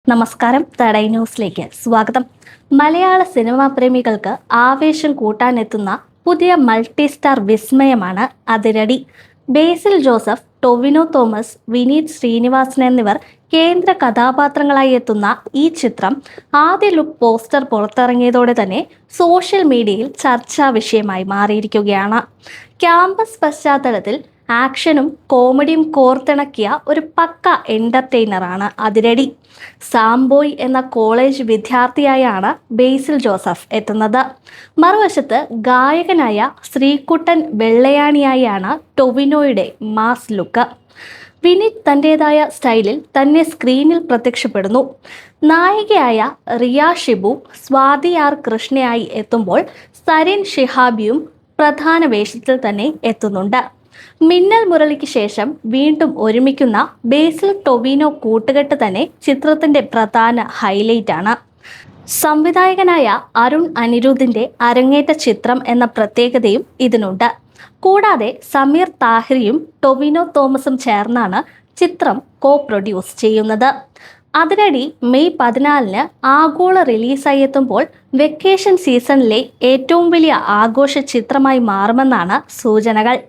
നമസ്കാരം. തടൈ ന്യൂസിലേക്ക് സ്വാഗതം. മലയാള സിനിമാ പ്രേമികൾക്ക് ആവേശം കൂട്ടാനെത്തുന്ന പുതിയ മൾട്ടി സ്റ്റാർ വിസ്മയമാണ് അതിരടി. ബേസിൽ ജോസഫ്, ടൊവിനോ തോമസ്, വിനീത് ശ്രീനിവാസൻ എന്നിവർ കേന്ദ്ര കഥാപാത്രങ്ങളായി എത്തുന്ന ഈ ചിത്രം ആദ്യ ലുക്ക് പോസ്റ്റർ പുറത്തിറങ്ങിയതോടെ തന്നെ സോഷ്യൽ മീഡിയയിൽ ചർച്ചാ വിഷയമായി മാറിയിരിക്കുകയാണ്. ക്യാമ്പസ് പശ്ചാത്തലത്തിൽ ആക്ഷനും കോമഡിയും കോർത്തിണക്കിയ ഒരു പക്ക എന്റർടൈനറാണ് അതിരടി. സാംബോയ് എന്ന കോളേജ് വിദ്യാർത്ഥിയായാണ് ബേസിൽ ജോസഫ് എത്തുന്നത്. മറുവശത്ത് ഗായകനായ ശ്രീകുട്ടൻ വെള്ളയാണിയായാണ് ടൊവിനോയുടെ മാസ് ലുക്ക്. വിനീത് തൻ്റെതായ സ്റ്റൈലിൽ തന്നെ സ്ക്രീനിൽ പ്രത്യക്ഷപ്പെടുന്നു. നായികയായ റിയ ഷിബു സ്വാതി ആർ കൃഷ്ണയായി എത്തുമ്പോൾ സരിൻ ഷിഹാബിയും പ്രധാന വേഷത്തിൽ തന്നെ എത്തുന്നുണ്ട്. മിന്നൽ മുരളിക്ക് ശേഷം വീണ്ടും ഒരുമിക്കുന്ന ബേസിൽ ടൊവിനോ കൂട്ടുകെട്ട് തന്നെ ചിത്രത്തിന്റെ പ്രധാന ഹൈലൈറ്റ് ആണ്. സംവിധായകനായ അരുൺ അനിരുദ്ധിന്റെ അരങ്ങേറ്റ ചിത്രം എന്ന പ്രത്യേകതയും ഇതിനുണ്ട്. കൂടാതെ സമീർ താഹിറിയും ടൊവിനോ തോമസും ചേർന്നാണ് ചിത്രം പ്രൊഡ്യൂസ് ചെയ്യുന്നത്. അതിരടി മെയ് 14 ആഗോള റിലീസായി എത്തുമ്പോൾ വെക്കേഷൻ സീസണിലെ ഏറ്റവും വലിയ ആഘോഷ ചിത്രമായി മാറുമെന്നാണ് സൂചനകൾ.